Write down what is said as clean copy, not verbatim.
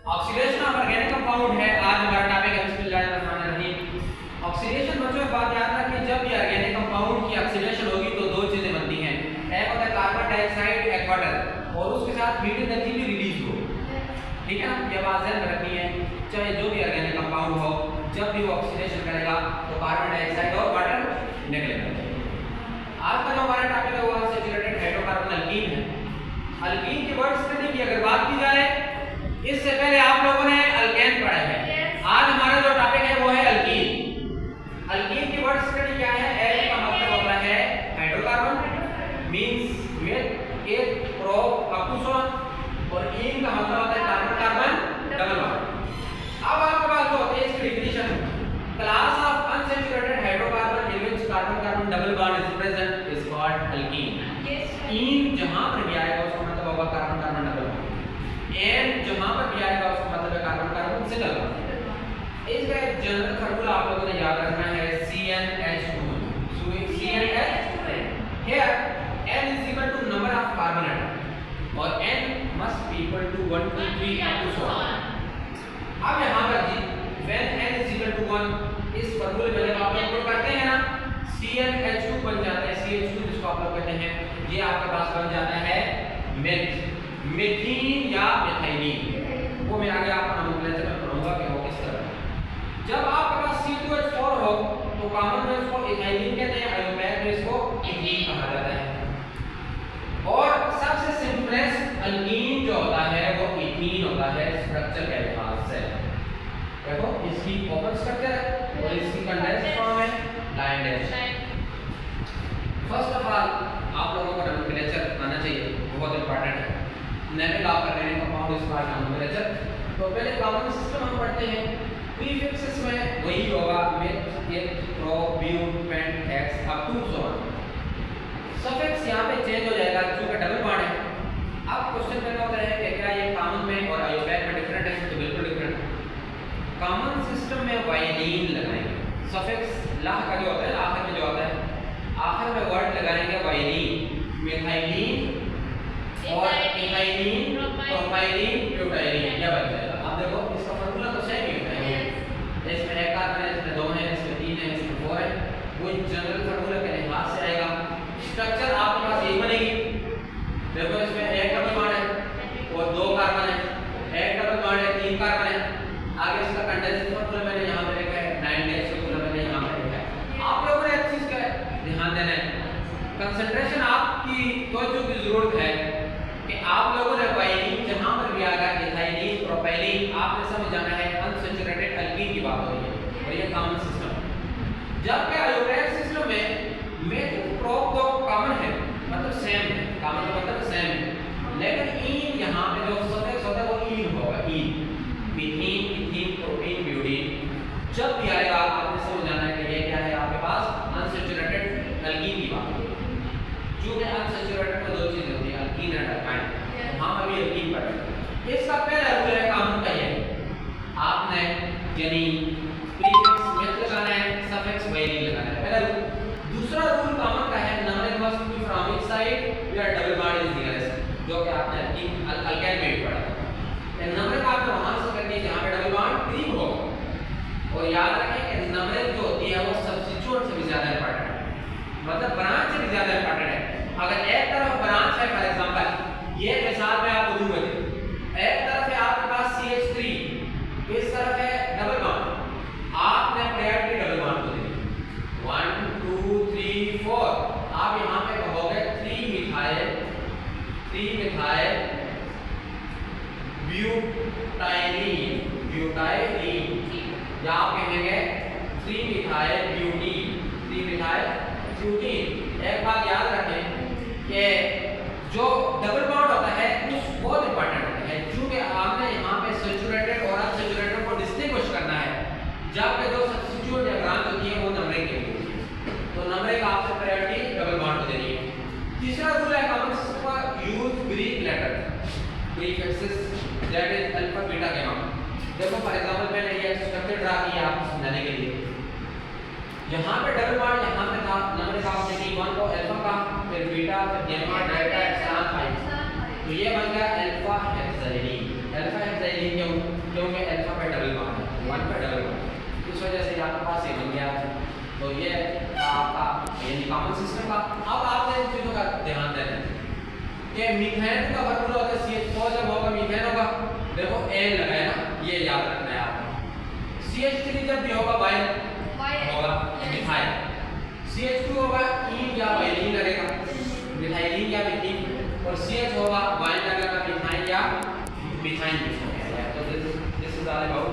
Oxidation of organic compound है आज हमारा टॉपिक है। बिस्मिल्लाहिर्रहमानिर्रहीम। ऑक्सीडेशन बच्चों बात याद रखिए, जब भी ऑर्गेनिक कंपाउंड की ऑक्सीडेशन होगी तो दो चीजें बनती हैं। एक होता है कार्बन डाइऑक्साइड, एक वाटर, और उसके साथ हीट एनर्जी भी रिलीज हो। ठीक है ना, ये बात ध्यान में रखनी है। चाहे जो भी ऑर्गेनिक कंपाउंड हो, जब भी वो ऑक्सीडेशन करेगा तो कार्बन डाइऑक्साइड और वाटर निकलेगा। आज का जो हमारा टॉपिक है वो अनसैचुरेटेड हाइड्रोकार्बन अल्कीन है। अल्कीन की वर्ड स्टडी की अगर बात की जाए, इससे पहले आप लोगों ने अल्केन पढ़ा है। आज हमारा जो टॉपिक है वो है अल्कीन। अल्कीन की वर्ड स्टडी क्या है? एल का मतलब होता है हाइड्रोकार्बन, मींस विद एक प्रोप अकुसोन, और इन का मतलब होता है कार्बन कार्बन डबल बॉन्ड। अब आपके पास जो होती है इसकी definition, class of unsaturated hydrocarbon in which carbon carbon double bond is present is called alkene. इन जहां पर भी आएगा उसका मतलब होगा carbon carbon double bond, and जहां पर भी आएगा उसका मतलब है कार्बन कार्बन सिंगल बॉन्ड। इसका एक जनरल फार्मूला आप लोगों ने याद रखना है, CnH2। CnH, here N is equal to number of carbon atom और N must be equal to 1 2 3 up to so on। अब यहाँ पर जी when N is equal to 1 इस फार्मूले में जब आप लोग पुट करते हैं ना, CnH2 बन जाता है। CH2 जिसको आप लोग कहते हैं, ये आपके पास बन जाता है मेथीन या मिथाइलिन। वो मैं आगे आपको नोमेनक्लेचर में पढ़ूंगा कि वो किस तरह है। जब आपके पास C2H4 हो तो कॉमन में इसको इथाइलिन कहते हैं, आयोपैक में इसको इथीन कहा जाता है। और सबसे सिंपलेस्ट अल्कीन जो होता है वो इथीन होता है स्ट्रक्चर के लिहाज से। देखो इसकी ओपन स्ट्रक्चर है और इसकी कंडेंस्ड फॉर्म है line dash. First of all आप लोगों को नोमेनक्लेचर आना चाहिए, बहुत इंपॉर्टेंट है। नेमिक आप कर रहे हैं कंपाउंड इस बार का नोमेनक्लेचर, तो पहले कॉमन सिस्टम हम पढ़ते हैं। प्रीफिक्सेस में वही होगा meth, eth, pro, but, pent, hex up to so on. Suffix यहां पे चेंज हो जाएगा क्योंकि डबल बॉन्ड है। अब क्वेश्चन पैदा होता है कि क्या ये कॉमन में और आयोपैक में डिफरेंट है? तो बिल्कुल डिफरेंट है। कॉमन सिस्टम में वाइलिन लगाएंगे, सफिक्स ला का जो होता है आखिर में जो होता है, आखिर में वर्ड लगाएंगे वाइलिन, मिथाइलिन और इथाइलिन, प्रोपाइलिन, ब्यूटाइलिन, यह बन जाएगा। अब देखो इसका फार्मूला तो सेम ही होता है, इसमें एक कार्बन है, इसमें 2 है, इसमें 3 है, इसमें 4 है। वो जनरल फार्मूला के लिहाज से आएगा। स्ट्रक्चर आपके पास यही बनेगी। देखो इसमें एक डबल बॉन्ड है और 2 कार्बन है, एक डबल बॉन्ड है, 3 कार्बन है। आगे इसका कंडेंसेशन फार्मूला मैंने यहां पे लिखा है, 9 डैश फार्मूला मैंने यहां पे लिखा है। आप लोगों ने एक चीज का ध्यान देना है, कंसंट्रेशन आपकी तवज्जो की जरूरत है कि आप लोगों ने वाइलिन जहां पर भी आएगा, इथाइलिन, प्रोपाइलिन, आपने समझ जाना है अनसैचुरेटेड अल्कीन की बात हो रही है और ये कॉमन सिस्टम है। जबकि आयोपैक सिस्टम में मेथ, प्रोप तो कॉमन है, मतलब सेम है, कॉमन का मतलब सेम है, लेकिन इन यहां पे जो सफिक्स होता है वो इन होगा, इन, मीथेन, इथीन, प्रोपीन, ब्यूटीन। जब भी आएगा आपने समझ जाना है कि ये क्या है, आपके पास अनसैचुरेटेड अल्कीन की बात है। जो कि अनसैचुरेटेड में 2 चीजें होती हैं, अल्कीन एंड अल्काइन। हम अभी अल्कीन पढ़ेंगे। इसका पहला रूल है कॉमन का, ये आपने यानी प्रीफिक्स मेथ लगाना है, सफिक्स वाइलिन लगाना है, पहला रूल। दूसरा रूल कॉमन का है, number must be from each side या डबल बॉन्ड इज नियरेस्ट, जो कि आपने अल्कीन अल्काइन में भी पढ़ा है। नंबर का आपने वहां से करनी है जहां पे डबल बॉन्ड करीब हो। और याद रखें कि नंबर जो होती है वो सब्स्टिट्यूट से भी ज्यादा इंपॉर्टेंट है, मतलब ब्रांच से भी ज्यादा इंपॉर्टेंट है। अगर एक तरफ ब्रांच है, फॉर एग्जांपल ये मिसाल में आपको दूंगा, एक तरफ है आपके पास CH3, इस तरफ है डबल बॉन्ड, आपने प्रायोरिटी डबल बॉन्ड को देनी, 1 2 3 4। आप यहां पे कहोगे 3 मिथाइल ब्यूटाइलिन, या आप कहेंगे 3 मिथाइल ब्यूटीन। एक बात याद रखें कि जो डबल बॉन्ड होता है उस बहुत इंपॉर्टेंट होता है, क्योंकि आपने यहाँ पे सैचुरेटेड और अनसैचुरेटेड को डिस्टिंग्विश करना है। जबकि जो सब्स्टिट्यूट या ब्रांच होती है वो नंबरिंग के लिए, तो नंबरिंग आपसे प्रायोरिटी डबल बॉन्ड को देनी है। तीसरा रूल है कॉमन सिस्टम का, use Greek letter prefixes that is alpha beta gamma. देखो फॉर एग्जांपल मैंने ये स्ट्रक्चर ड्रा किया आपको समझाने के लिए। यहाँ पे डबल बॉन्ड यहाँ पे था, नंबर का आपने T1 को अल्फा का, फिर बीटा, फिर गामा, डेल्टा, एप्सिलॉन, पाई, तो ये बन गया अल्फा हेक्साइलिन। अल्फा हेक्साइलिन क्यों? क्योंकि अल्फा पे डबल बॉन्ड है, 1 पे डबल बॉन्ड है, इस वजह से आपके पास ये बन गया। तो ये आपका यानी कॉमन सिस्टम का। अब आपने इन चीज़ों का ध्यान देना है कि मीथेन का फार्मूला होता है CH4 जब होगा मीथेन होगा, देखो N लगा है ना, ये याद रखना है आपको। CH3 जब भी होगा Y होगा मिथाइल, CH2 होगा E या वाइलिन लगेगा, मिथाइलिन या मीथिन, और CH होगा Y लगेगा मिथाइल या मिथाइल। तो दिस इज ऑल अबाउट